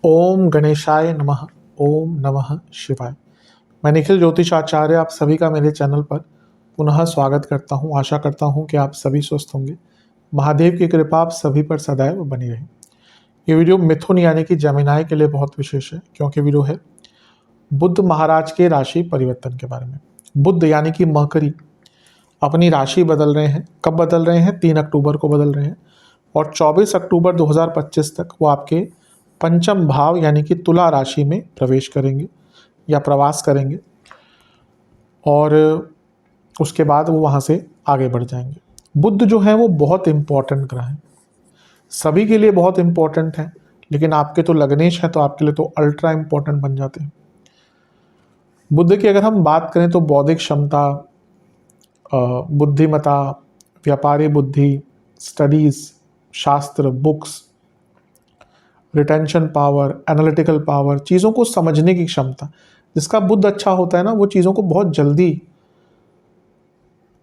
ओम गणेशाय नमः। ओम नमः शिवाय। मैं निखिल ज्योतिषाचार्य आप सभी का मेरे चैनल पर पुनः स्वागत करता हूं। आशा करता हूं कि आप सभी स्वस्थ होंगे। महादेव की कृपा आप सभी पर सदैव बनी रहे। ये वीडियो मिथुन यानी कि जमिनाई के लिए बहुत विशेष है, क्योंकि वीडियो है बुध महाराज के राशि परिवर्तन के बारे में। बुध यानी कि मकरी अपनी राशि बदल रहे हैं। कब बदल रहे हैं? 3 अक्टूबर को बदल रहे हैं और 24 अक्टूबर 2025 तक वो आपके पंचम भाव यानी कि तुला राशि में प्रवेश करेंगे या प्रवास करेंगे और उसके बाद वो वहाँ से आगे बढ़ जाएंगे। बुध जो है वो बहुत इम्पोर्टेंट ग्रह है, सभी के लिए बहुत इम्पोर्टेंट है, लेकिन आपके तो लग्नेश है तो आपके लिए तो अल्ट्रा इम्पोर्टेंट बन जाते हैं। बुध की अगर हम बात करें तो बौद्धिक क्षमता, बुद्धिमता, व्यापारी बुद्धि, स्टडीज़, शास्त्र, books, retention power, analytical power, चीज़ों को समझने की क्षमता, जिसका बुध अच्छा होता है ना वो चीज़ों को बहुत जल्दी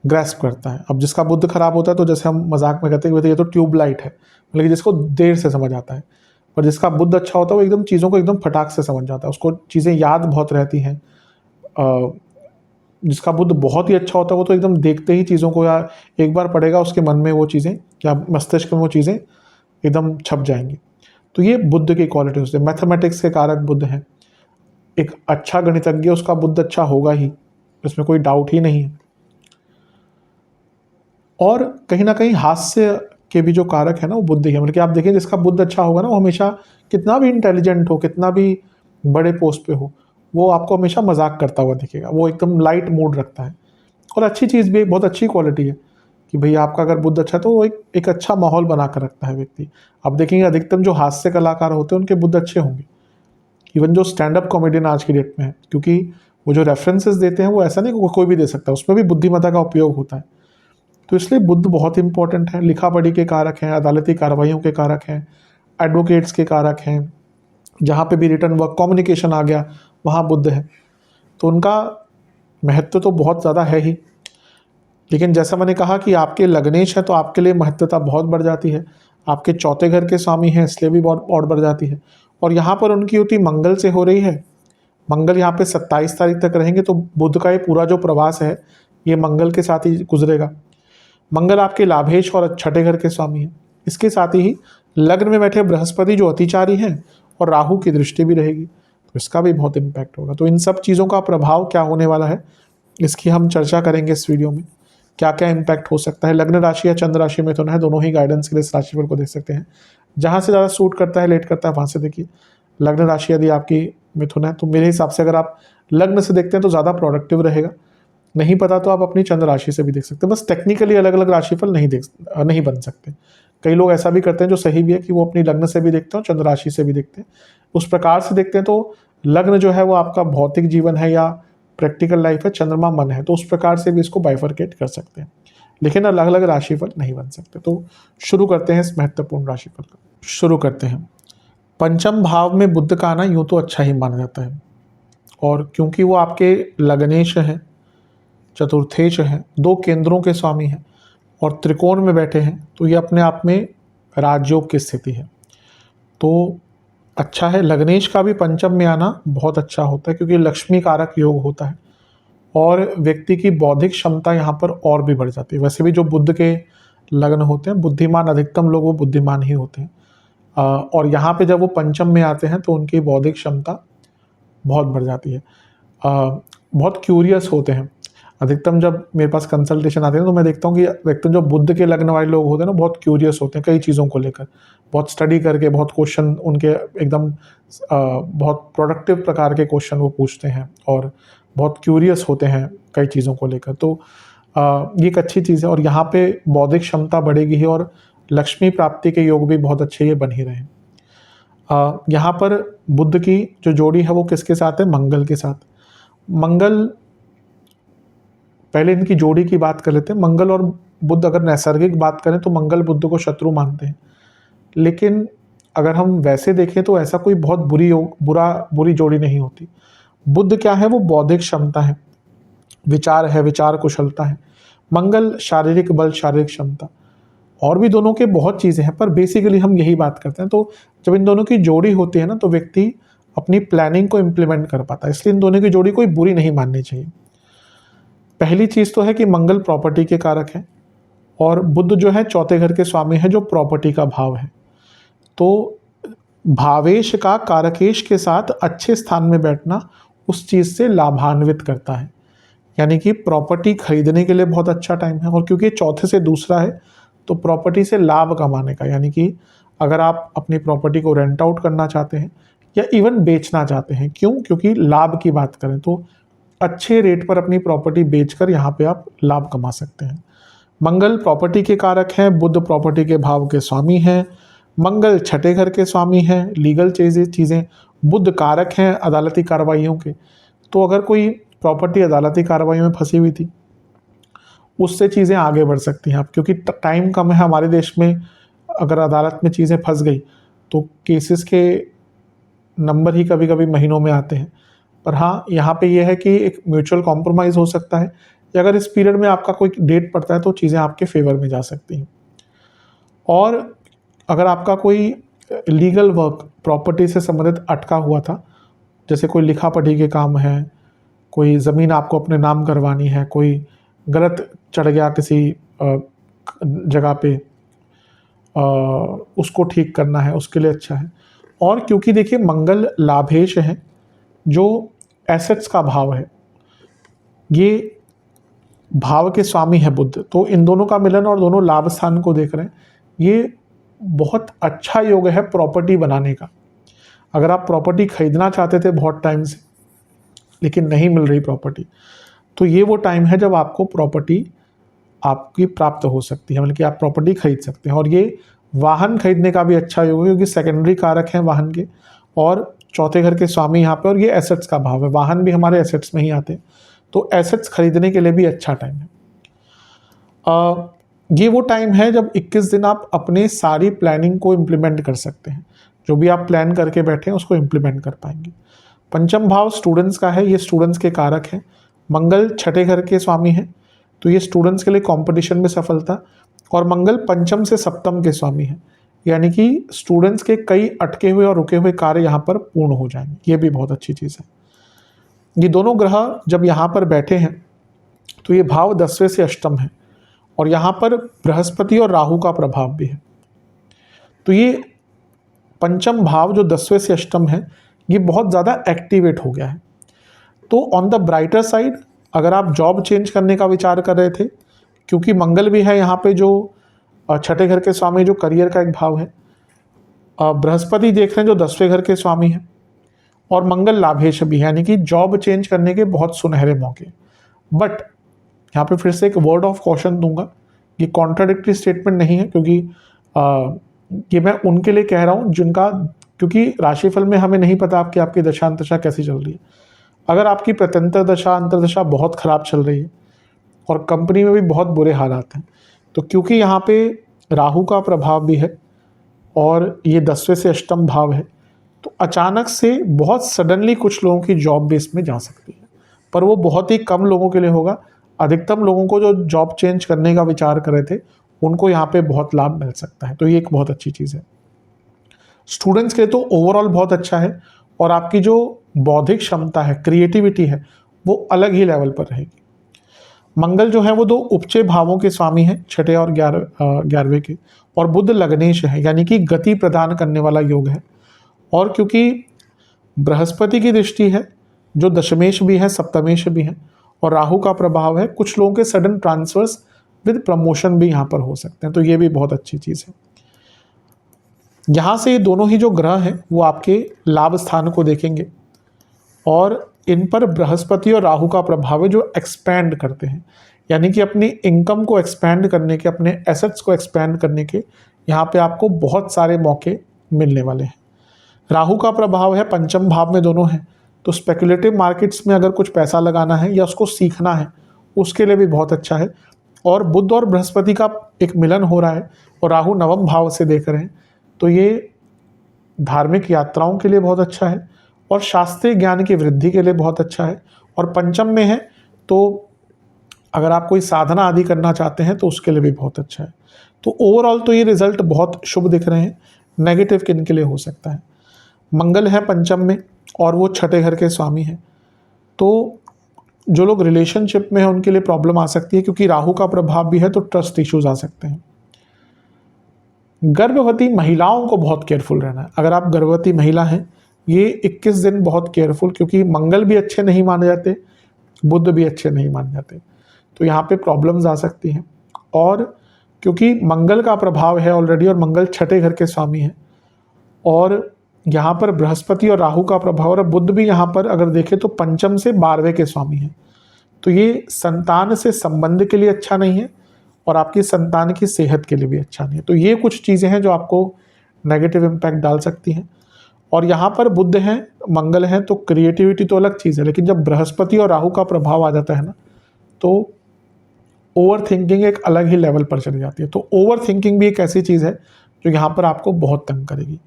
ग्रैस्प करता है। अब जिसका बुध खराब होता है तो जैसे हम मजाक में कहते हैं कि ये तो ट्यूबलाइट है, मतलब कि जिसको देर से समझ आता है, पर जिसका बुध अच्छा होता है वो एकदम चीज़ों को एकदम फटाक से समझ जाता है, उसको चीज़ें याद बहुत रहती हैं। जिसका बुध बहुत ही अच्छा होता है वो तो एकदम देखते ही चीज़ों को, या एक बार पढ़ेगा उसके मन में वो चीज़ें या मस्तिष्क में वो चीज़ें एकदम छप जाएंगी। तो ये बुध की क्वालिटी होती है। मैथमेटिक्स के कारक बुध हैं। एक अच्छा गणितज्ञ उसका बुध अच्छा होगा ही, इसमें कोई डाउट ही नहीं है। और कहीं ना कहीं हास्य के भी जो कारक है ना वो बुध ही है। मतलब कि आप देखिए जिसका बुध अच्छा होगा ना वो हमेशा कितना भी इंटेलिजेंट हो, कितना भी बड़े पोस्ट पे हो, वो आपको हमेशा मजाक करता हुआ दिखेगा। वो एकदम लाइट मूड रखता है। और अच्छी चीज़ भी, बहुत अच्छी क्वालिटी है कि भाई आपका अगर बुध अच्छा है तो वो एक अच्छा माहौल बना कर रखता है व्यक्ति। आप देखेंगे अधिकतम जो हास्य कलाकार होते हैं उनके बुध अच्छे होंगे। इवन जो स्टैंड अप कॉमेडियन आज की डेट में है, क्योंकि वो जो रेफरेंसेस देते हैं वो ऐसा नहीं कोई भी दे सकता, उसमें भी बुद्धिमत्ता का उपयोग होता है। तो इसलिए बुध बहुत इंपॉर्टेंट है। लिखा पढ़ी के कारक हैं, अदालती कार्रवाइयों के कारक हैं, एडवोकेट्स के कारक हैं। जहाँ पे भी रिटर्न वर्क, कम्युनिकेशन आ गया वहाँ बुध है, तो उनका महत्व तो बहुत ज़्यादा है ही। लेकिन जैसा मैंने कहा कि आपके लग्नेश है तो आपके लिए महत्वता बहुत बढ़ जाती है। आपके चौथे घर के स्वामी हैं इसलिए भी बहुत और बढ़ जाती है। और यहाँ पर उनकी युति मंगल से हो रही है। मंगल यहाँ पे 27 तारीख तक रहेंगे, तो बुध का ये पूरा जो प्रवास है ये मंगल के साथ ही गुजरेगा। मंगल आपके लाभेश और छठे घर के स्वामी हैं। इसके साथ ही लग्न में बैठे बृहस्पति जो अतिचारी हैं और राहु की दृष्टि भी रहेगी, तो इसका भी बहुत इम्पैक्ट होगा। तो इन सब चीज़ों का प्रभाव क्या होने वाला है इसकी हम चर्चा करेंगे इस वीडियो में। क्या क्या इम्पैक्ट हो सकता है। लग्न राशि या चंद्र राशि में तो है, दोनों ही गाइडेंस के लिए इस राशिफल को देख सकते हैं। जहाँ से ज़्यादा सूट करता है, लेट करता है, वहाँ से देखिए। लग्न राशि यदि आपकी मिथुन है तो मेरे हिसाब से अगर आप लग्न से देखते हैं तो ज़्यादा प्रोडक्टिव रहेगा। नहीं पता तो आप अपनी चंद्र राशि से भी देख सकते हैं। बस टेक्निकली अलग अलग राशिफल नहीं बन सकते। कई लोग ऐसा भी करते हैं, जो सही भी है, कि वो अपनी लग्न से भी देखते हैं और चंद्र राशि से भी देखते हैं। उस प्रकार से देखते हैं तो लग्न जो है वो आपका भौतिक जीवन है या प्रैक्टिकल लाइफ है, चंद्रमा मन है, तो उस प्रकार से भी इसको बाइफरकेट कर सकते हैं। लेकिन अलग अलग राशिफल नहीं बन सकते। तो शुरू करते हैं इस महत्वपूर्ण राशिफल का। शुरू करते हैं। पंचम भाव में बुध का आना यूं तो अच्छा ही माना जाता है, और क्योंकि वो आपके लग्नेश हैं, चतुर्थेश हैं, 2 केंद्रों के स्वामी हैं और त्रिकोण में बैठे हैं, तो ये अपने आप में राजयोग की स्थिति है। तो अच्छा है। लग्नेश का भी पंचम में आना बहुत अच्छा होता है, क्योंकि लक्ष्मी कारक योग होता है और व्यक्ति की बौद्धिक क्षमता यहाँ पर और भी बढ़ जाती है। वैसे भी जो बुध के लग्न होते हैं, बुद्धिमान अधिकतम लोग वो बुद्धिमान ही होते हैं, और यहाँ पे जब वो पंचम में आते हैं तो उनकी बौद्धिक क्षमता बहुत बढ़ जाती है। बहुत क्यूरियस होते हैं। अधिकतम जब मेरे पास कंसल्टेशन आते हैं तो मैं देखता हूँ कि व्यक्ति जो बुध के लग्न वाले लोग होते हैं ना, बहुत क्यूरियस होते हैं कई चीज़ों को लेकर। बहुत स्टडी करके, बहुत क्वेश्चन उनके एकदम बहुत प्रोडक्टिव प्रकार के क्वेश्चन वो पूछते हैं और बहुत क्यूरियस होते हैं कई चीज़ों को लेकर। तो ये एक अच्छी चीज़ है और यहाँ पे बौद्धिक क्षमता बढ़ेगी ही, और लक्ष्मी प्राप्ति के योग भी बहुत अच्छे ये बन ही रहे हैं। यहाँ पर बुध की जो जोड़ी है वो किसके साथ है? मंगल के साथ। मंगल, पहले इनकी जोड़ी की बात कर लेते हैं। मंगल और बुध अगर नैसर्गिक बात करें तो मंगल बुध को शत्रु मानते हैं, लेकिन अगर हम वैसे देखें तो ऐसा कोई बहुत बुरी जोड़ी नहीं होती। बुध क्या है? वो बौद्धिक क्षमता है, विचार है, विचार कुशलता है। मंगल शारीरिक बल, शारीरिक क्षमता। और भी दोनों के बहुत चीज़ें हैं, पर बेसिकली हम यही बात करते हैं। तो जब इन दोनों की जोड़ी होती है ना, तो व्यक्ति अपनी प्लानिंग को इम्प्लीमेंट कर पाता है। इसलिए इन दोनों की जोड़ी कोई बुरी नहीं माननी चाहिए। पहली चीज़ तो है कि मंगल प्रॉपर्टी के कारक है और बुध जो है चौथे घर के स्वामी है, जो प्रॉपर्टी का भाव है। तो भावेश का कारकेश के साथ अच्छे स्थान में बैठना उस चीज़ से लाभान्वित करता है, यानी कि प्रॉपर्टी खरीदने के लिए बहुत अच्छा टाइम है। और क्योंकि चौथे से दूसरा है, तो प्रॉपर्टी से लाभ कमाने का, यानी कि अगर आप अपनी प्रॉपर्टी को रेंट आउट करना चाहते हैं या इवन बेचना चाहते हैं, क्यों? क्योंकि लाभ की बात करें तो अच्छे रेट पर अपनी प्रॉपर्टी बेचकर यहाँ पे आप लाभ कमा सकते हैं। मंगल प्रॉपर्टी के कारक हैं, बुध प्रॉपर्टी के भाव के स्वामी हैं, मंगल छठे घर के स्वामी हैं, लीगल चीज़ें, बुध कारक हैं अदालती कार्रवाइयों के। तो अगर कोई प्रॉपर्टी अदालती कार्रवाई में फंसी हुई थी, उससे चीज़ें आगे बढ़ सकती हैं आप, क्योंकि टाइम कम है हमारे देश में। अगर अदालत में चीज़ें फंस गई तो केसेस के नंबर ही कभी कभी महीनों में आते हैं। पर हाँ, यहाँ पे ये है कि एक म्यूचुअल कॉम्प्रोमाइज़ हो सकता है, या अगर इस पीरियड में आपका कोई डेट पड़ता है तो चीज़ें आपके फेवर में जा सकती हैं। और अगर आपका कोई लीगल वर्क प्रॉपर्टी से संबंधित अटका हुआ था, जैसे कोई लिखा पढ़ी के काम है, कोई ज़मीन आपको अपने नाम करवानी है, कोई गलत चढ़ गया किसी जगह पे, उसको ठीक करना है, उसके लिए अच्छा है। और क्योंकि देखिए मंगल लाभेश है, जो एसेट्स का भाव है, ये भाव के स्वामी है बुध, तो इन दोनों का मिलन और दोनों लाभ स्थान को देख रहे हैं, ये बहुत अच्छा योग है प्रॉपर्टी बनाने का। अगर आप प्रॉपर्टी खरीदना चाहते थे बहुत टाइम से लेकिन नहीं मिल रही प्रॉपर्टी, तो ये वो टाइम है जब आपको प्रॉपर्टी आपकी प्राप्त हो सकती है, मतलब कि आप प्रॉपर्टी खरीद सकते हैं। और ये वाहन खरीदने का भी अच्छा योग है, क्योंकि सेकेंडरी कारक हैं वाहन के और चौथे घर के स्वामी यहाँ पे, और ये एसेट्स का भाव है, वाहन भी हमारे एसेट्स में ही आते हैं, तो एसेट्स खरीदने के लिए भी अच्छा टाइम है। ये वो टाइम है जब 21 दिन आप अपने सारी प्लानिंग को इम्प्लीमेंट कर सकते हैं, जो भी आप प्लान करके बैठे हैं उसको इम्प्लीमेंट कर पाएंगे। पंचम भाव स्टूडेंट्स का है, ये स्टूडेंट्स के कारक हैं, मंगल छठे घर के स्वामी हैं, तो ये स्टूडेंट्स के लिए कंपटीशन में सफलता, और मंगल पंचम से सप्तम के स्वामी हैं, यानी कि स्टूडेंट्स के कई अटके हुए और रुके हुए कार्य यहाँ पर पूर्ण हो जाएंगे, ये भी बहुत अच्छी चीज़ है। ये दोनों ग्रह जब यहाँ पर बैठे हैं तो ये भाव 10वें से अष्टम है, और यहाँ पर बृहस्पति और राहु का प्रभाव भी है। तो ये पंचम भाव जो 10वें से अष्टम है, ये बहुत ज़्यादा एक्टिवेट हो गया है। तो ऑन द ब्राइटर साइड, अगर आप जॉब चेंज करने का विचार कर रहे थे, क्योंकि मंगल भी है यहाँ पे जो छठे घर के स्वामी, जो करियर का एक भाव है, बृहस्पति देख रहे हैं जो 10वें घर के स्वामी हैं, और मंगल लाभेश भी है, यानी कि जॉब चेंज करने के बहुत सुनहरे मौके। बट यहाँ पे फिर से एक वर्ड ऑफ कॉशन दूंगा, ये कॉन्ट्राडिक्टरी स्टेटमेंट नहीं है, क्योंकि ये मैं उनके लिए कह रहा हूँ जिनका, क्योंकि राशिफल में हमें नहीं पता आपकी दशा अंतरदशा कैसी चल रही है। अगर आपकी प्रत्यंतर दशा अंतरदशा बहुत ख़राब चल रही है और कंपनी में भी बहुत बुरे हालात हैं, तो क्योंकि यहाँ पे राहु का प्रभाव भी है और ये 10वें से अष्टम भाव है, तो अचानक से बहुत सडनली कुछ लोगों की जॉब बेस में जा सकती है, पर वो बहुत ही कम लोगों के लिए होगा। अधिकतम लोगों को जो जॉब चेंज करने का विचार कर रहे थे, उनको यहाँ पे बहुत लाभ मिल सकता है, तो ये एक बहुत अच्छी चीज़ है। स्टूडेंट्स के लिए तो ओवरऑल बहुत अच्छा है, और आपकी जो बौद्धिक क्षमता है, क्रिएटिविटी है, वो अलग ही लेवल पर रहेगी। मंगल जो है वो 2 उपचे भावों के स्वामी हैं, छठे और 11वें के, और बुध लग्नेश है, यानी कि गति प्रदान करने वाला योग है। और क्योंकि बृहस्पति की दृष्टि है, जो दशमेश भी है, सप्तमेश भी है, और राहु का प्रभाव है, कुछ लोगों के सडन ट्रांसफर्स विद प्रमोशन भी यहाँ पर हो सकते हैं, तो ये भी बहुत अच्छी चीज़ है। यहाँ से दोनों ही जो ग्रह हैं वो आपके लाभ स्थान को देखेंगे, और इन पर बृहस्पति और राहु का प्रभाव है, जो एक्सपैंड करते हैं, यानी कि अपनी इनकम को एक्सपैंड करने के, अपने एसेट्स को एक्सपैंड करने के यहाँ पे आपको बहुत सारे मौके मिलने वाले हैं। राहु का प्रभाव है, पंचम भाव में दोनों हैं, तो स्पेकुलेटिव मार्केट्स में अगर कुछ पैसा लगाना है या उसको सीखना है, उसके लिए भी बहुत अच्छा है। और बुध और बृहस्पति का एक मिलन हो रहा है, और राहु नवम भाव से देख रहे हैं, तो ये धार्मिक यात्राओं के लिए बहुत अच्छा है, और शास्त्रीय ज्ञान की वृद्धि के लिए बहुत अच्छा है। और पंचम में है, तो अगर आप कोई साधना आदि करना चाहते हैं तो उसके लिए भी बहुत अच्छा है। तो ओवरऑल तो ये रिजल्ट बहुत शुभ दिख रहे हैं। नेगेटिव किन के लिए हो सकता है? मंगल है पंचम में और वो छठे घर के स्वामी हैं, तो जो लोग रिलेशनशिप में हैं उनके लिए प्रॉब्लम आ सकती है, क्योंकि राहु का प्रभाव भी है तो ट्रस्ट इश्यूज आ सकते हैं। गर्भवती महिलाओं को बहुत केयरफुल रहना है। अगर आप गर्भवती महिला हैं, ये 21 दिन बहुत केयरफुल, क्योंकि मंगल भी अच्छे नहीं माने जाते, बुध भी अच्छे नहीं माने जाते, तो यहाँ पे प्रॉब्लम्स आ सकती हैं। और क्योंकि मंगल का प्रभाव है ऑलरेडी और मंगल छठे घर के स्वामी हैं, और यहाँ पर बृहस्पति और राहु का प्रभाव, और बुध भी यहाँ पर अगर देखें तो पंचम से 12वें के स्वामी हैं, तो ये संतान से संबंध के लिए अच्छा नहीं है और आपकी संतान की सेहत के लिए भी अच्छा नहीं है। तो ये कुछ चीज़ें हैं जो आपको नेगेटिव इम्पैक्ट डाल सकती हैं। और यहाँ पर बुध हैं, मंगल हैं, तो क्रिएटिविटी तो अलग चीज़ है, लेकिन जब बृहस्पति और राहु का प्रभाव आ जाता है ना, तो ओवर थिंकिंग एक अलग ही लेवल पर चली जाती है। तो ओवर थिंकिंग भी एक ऐसी चीज़ है जो यहाँ पर आपको बहुत तंग करेगी।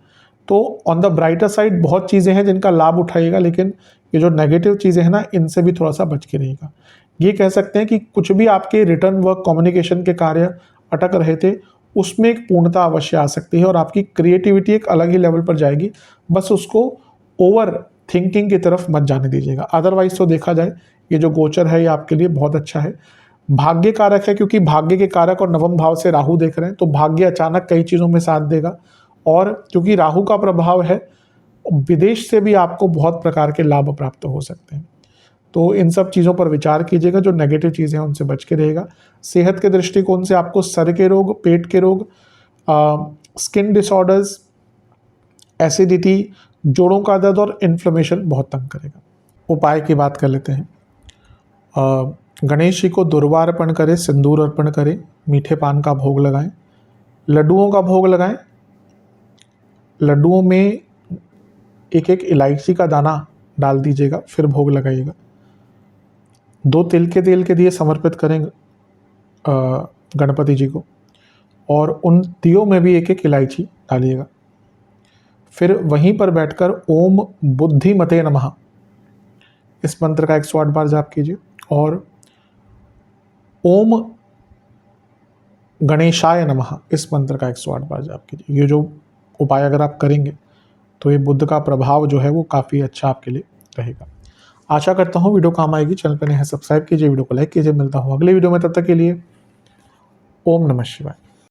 तो ऑन द ब्राइटर साइड बहुत चीज़ें हैं जिनका लाभ उठाइएगा, लेकिन ये जो नेगेटिव चीज़ें हैं ना, इनसे भी थोड़ा सा बच के रहिएगा। ये कह सकते हैं कि कुछ भी आपके रिटर्न वर्क, कम्युनिकेशन के कार्य अटक रहे थे, उसमें एक पूर्णता अवश्य आ सकती है और आपकी क्रिएटिविटी एक अलग ही लेवल पर जाएगी। बस उसको ओवर थिंकिंग की तरफ मत जाने दीजिएगा। अदरवाइज तो देखा जाए ये जो गोचर है ये आपके लिए बहुत अच्छा है। भाग्य कारक है, क्योंकि भाग्य के कारक और नवम भाव से राहु देख रहे हैं, तो भाग्य अचानक कई चीज़ों में साथ देगा। और क्योंकि राहु का प्रभाव है, विदेश से भी आपको बहुत प्रकार के लाभ प्राप्त हो सकते हैं। तो इन सब चीज़ों पर विचार कीजिएगा, जो नेगेटिव चीज़ें हैं उनसे बच के रहेगा। सेहत के दृष्टिकोण से आपको सर के रोग, पेट के रोग, स्किन डिसऑर्डर्स, एसिडिटी, जोड़ों का दर्द और इन्फ्लेमेशन बहुत तंग करेगा। उपाय की बात कर लेते हैं। गणेश जी को दुर्वा अर्पण करें, सिंदूर अर्पण करें, मीठे पान का भोग लगाएं, लड्डुओं का भोग लगाएं। लड्डुओं में एक एक इलायची का दाना डाल दीजिएगा, फिर भोग लगाइएगा। 2 तिल के तेल के दिए समर्पित करें गणपति जी को, और उन दियों में भी एक एक इलायची डालिएगा। फिर वहीं पर बैठकर ओम बुद्धिमते नमः इस मंत्र का 108 बार जाप कीजिए, और ओम गणेशाय नमः इस मंत्र का 108 बार जाप कीजिए। ये जो उपाय अगर आप करेंगे तो ये बुध का प्रभाव जो है वो काफ़ी अच्छा आपके लिए रहेगा। आशा करता हूँ वीडियो काम आएगी। चैनल पर नए हैं सब्सक्राइब कीजिए, वीडियो को लाइक कीजिए। मिलता हूँ अगले वीडियो में, तब तक के लिए ओम नमः शिवाय।